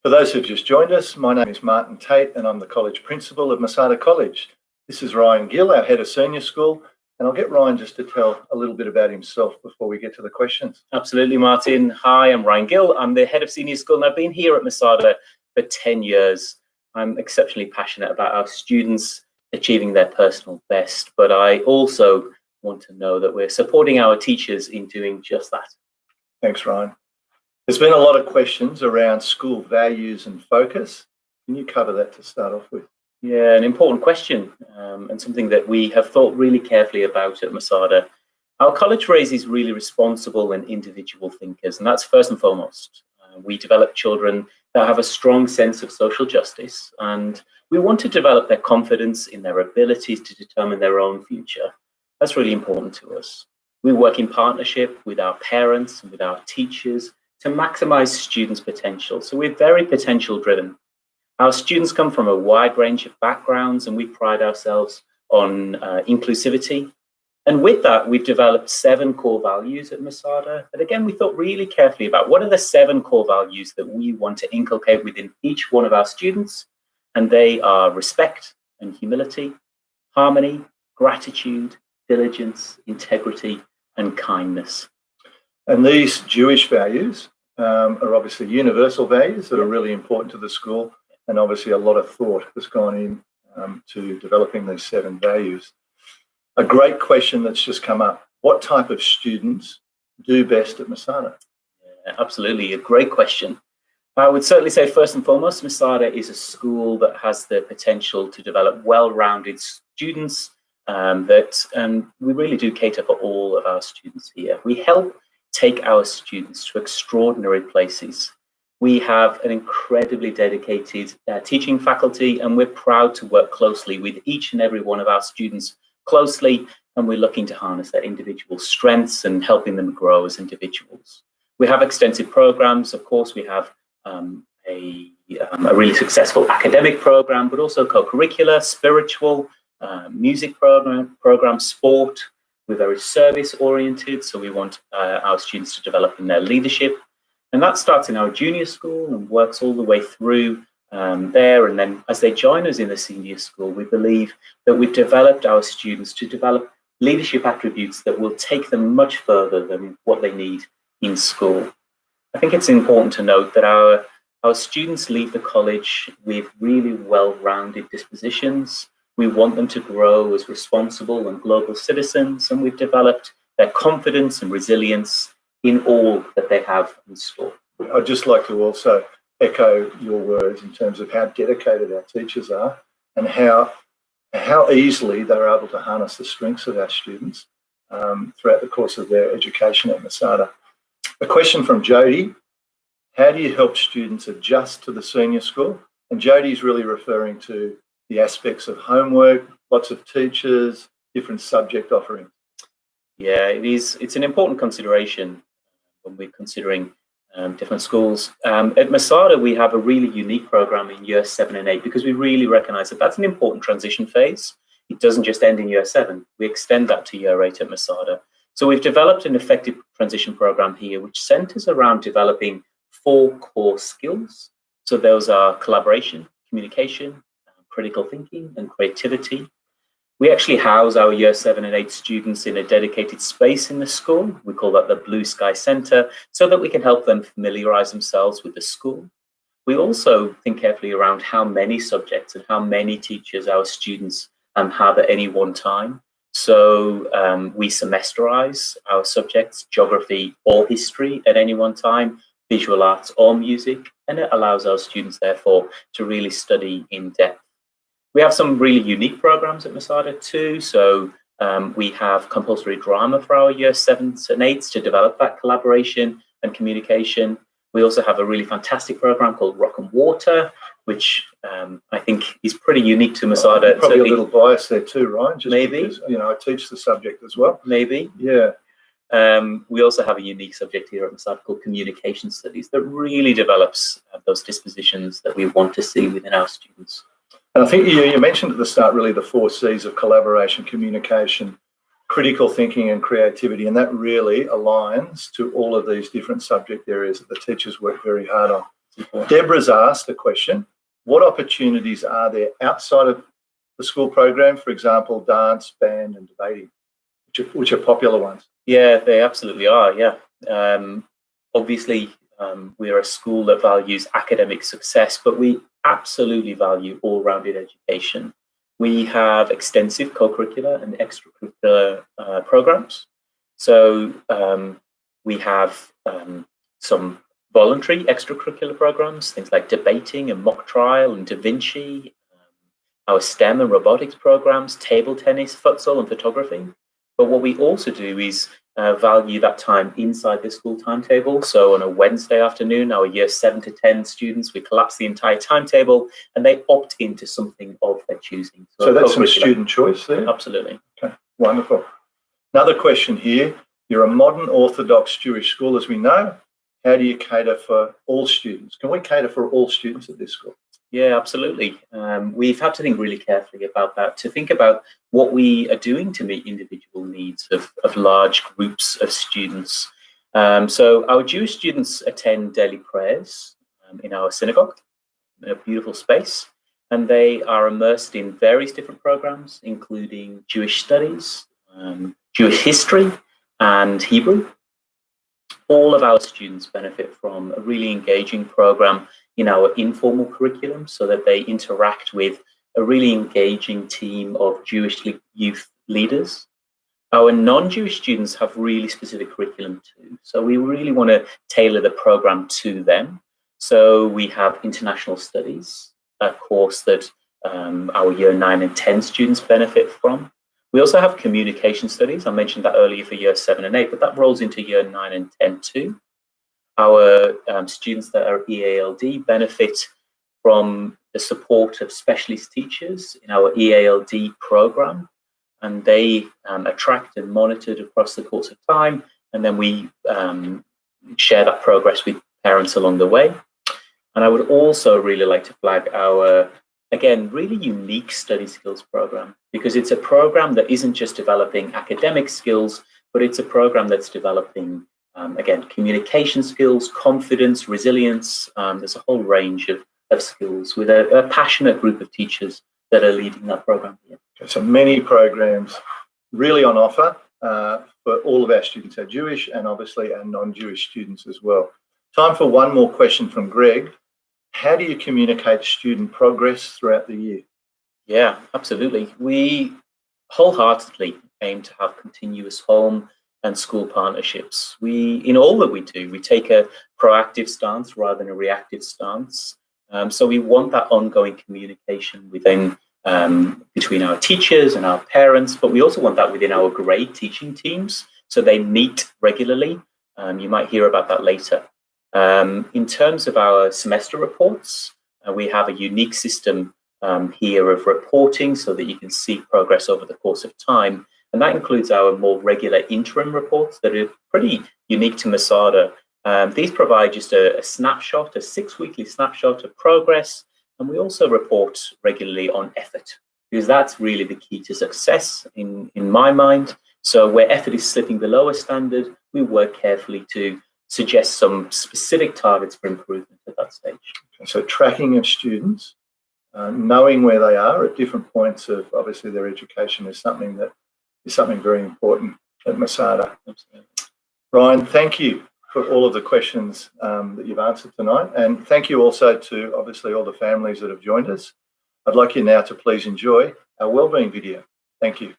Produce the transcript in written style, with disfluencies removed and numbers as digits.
For those who've just joined us, my name is Martin Tate and I'm the College Principal of Masada College. This is Ryan Gill, our Head of Senior School, and I'll get Ryan just to tell a little bit about himself before we get to the questions. Absolutely, Martin. Hi, I'm Ryan Gill. I'm the Head of Senior School and I've been here at Masada for 10 years. I'm exceptionally passionate about our students achieving their personal best, but I also want to know that we're supporting our teachers in doing just that. Thanks, Ryan. There's been a lot of questions around school values and focus. Can you cover that to start off with? Yeah, an important question and something that we have thought really carefully about at Masada. Our college raises really responsible and individual thinkers, and that's first and foremost. We develop children that have a strong sense of social justice, and we want to develop their confidence in their abilities to determine their own future. That's really important to us. We work in partnership with our parents and with our teachers to maximize students' potential. So we're very potential driven. Our students come from a wide range of backgrounds and we pride ourselves on inclusivity. And with that, we've developed 7 core values at Masada. But again, we thought really carefully about what are the 7 core values that we want to inculcate within each one of our students. And they are respect and humility, harmony, gratitude, diligence, integrity, and kindness. And these Jewish values are obviously universal values that are really important to the school, and obviously a lot of thought has gone in to developing these 7 values. A great question that's just come up: what type of students do best at Masada? Yeah, absolutely, a great question. I would certainly say first and foremost, Masada is a school that has the potential to develop well-rounded students and we really do cater for all of our students here. We help take our students to extraordinary places. We have an incredibly dedicated teaching faculty, and we're proud to work closely with each and every one of our students closely, and we're looking to harness their individual strengths and helping them grow as individuals. We have extensive programs. Of course, we have a really successful academic program, but also co-curricular, spiritual, music program, sport. We're very service oriented, so we want our students to develop in their leadership. And that starts in our junior school and works all the way through there. And then as they join us in the senior school, we believe that we've developed our students to develop leadership attributes that will take them much further than what they need in school. I think it's important to note that our students leave the college with really well-rounded dispositions. We want them to grow as responsible and global citizens, and we've developed their confidence and resilience in all that they have in store. I'd just like to also echo your words in terms of how dedicated our teachers are and how easily they're able to harness the strengths of our students throughout the course of their education at Masada. A question from Jody: how do you help students adjust to the senior school? And Jody's really referring to the aspects of homework, lots of teachers, different subject offerings. Yeah, it's an important consideration when we're considering different schools. At Masada, we have a really unique program in year 7 and 8 because we really recognize that that's an important transition phase. It doesn't just end in year 7. We extend that to year 8 at Masada. So we've developed an effective transition program here, which centers around developing 4 core skills. So those are collaboration, communication, critical thinking, and creativity. We actually house our year 7 and 8 students in a dedicated space in the school. We call that the Blue Sky Center, so that we can help them familiarize themselves with the school. We also think carefully around how many subjects and how many teachers our students have at any one time. So we semesterize our subjects, geography or history at any one time, visual arts or music, and it allows our students, therefore, to really study in depth. We have some really unique programs at Masada too. So we have compulsory drama for our year 7s and 8s to develop that collaboration and communication. We also have a really fantastic program called Rock and Water, which I think is pretty unique to Masada. Probably a little bias there too, Ryan. Just maybe. Because, I teach the subject as well. Maybe. Yeah. We also have a unique subject here at Masada called Communication Studies that really develops those dispositions that we want to see within our students. And I think you mentioned at the start really the 4 C's of collaboration, communication, critical thinking and creativity, and that really aligns to all of these different subject areas that the teachers work very hard on. Deborah's asked a question: what opportunities are there outside of the school program, for example, dance, band and debating, which are popular ones? Yeah, they absolutely are, yeah. Obviously, we're a school that values academic success, but we absolutely value all-rounded education. We have extensive co-curricular and extracurricular programs. So we have some voluntary extracurricular programs, things like debating and mock trial and Da Vinci, our STEM and robotics programs, table tennis, futsal and photography. But what we also do is value that time inside the school timetable. So on a Wednesday afternoon, our year 7 to 10 students, we collapse the entire timetable and they opt into something of their choosing. So that's some student choice there? Absolutely. Okay, wonderful. Another question here. You're a modern Orthodox Jewish school, as we know. How do you cater for all students? Can we cater for all students at this school? Yeah, absolutely. We've had to think really carefully about that, to think about what we are doing to meet individual needs of large groups of students. So our Jewish students attend daily prayers in our synagogue, in a beautiful space, and they are immersed in various different programs, including Jewish studies, Jewish history, and Hebrew. All of our students benefit from a really engaging program in our informal curriculum so that they interact with a really engaging team of Jewish youth leaders. Our non-Jewish students have really specific curriculum too. So we really want to tailor the program to them. So we have international studies, a course that our year 9 and 10 students benefit from. We also have communication studies. I mentioned that earlier for year 7 and 8, but that rolls into year 9 and 10 too. Our students that are EALD benefit from the support of specialist teachers in our EALD program, and they attract and monitored across the course of time, and then we share that progress with parents along the way. And I would also really like to flag our, again, really unique study skills program, because it's a program that isn't just developing academic skills, but it's a program that's developing, again, communication skills, confidence, resilience. There's a whole range of skills with a passionate group of teachers that are leading that program here. Okay, so many programs really on offer for all of our students, our Jewish and obviously our non-Jewish students as well. Time for one more question from Greg. How do you communicate student progress throughout the year? Yeah, absolutely. We wholeheartedly aim to have continuous home and school partnerships. In all that we do, we take a proactive stance rather than a reactive stance. So we want that ongoing communication between our teachers and our parents, but we also want that within our grade teaching teams, so they meet regularly. You might hear about that later. In terms of our semester reports, we have a unique system here of reporting so that you can see progress over the course of time. And that includes our more regular interim reports that are pretty unique to Masada. These provide just a snapshot, a 6-weekly snapshot of progress. And we also report regularly on effort, because that's really the key to success in my mind. So where effort is slipping below a standard, we work carefully to suggest some specific targets for improvement at that stage. Okay, so tracking of students, knowing where they are at different points of obviously their education is something very important at Masada. Absolutely. Ryan, thank you for all of the questions that you've answered tonight, and thank you also to obviously all the families that have joined us. I'd like you now to please enjoy our wellbeing video. Thank you.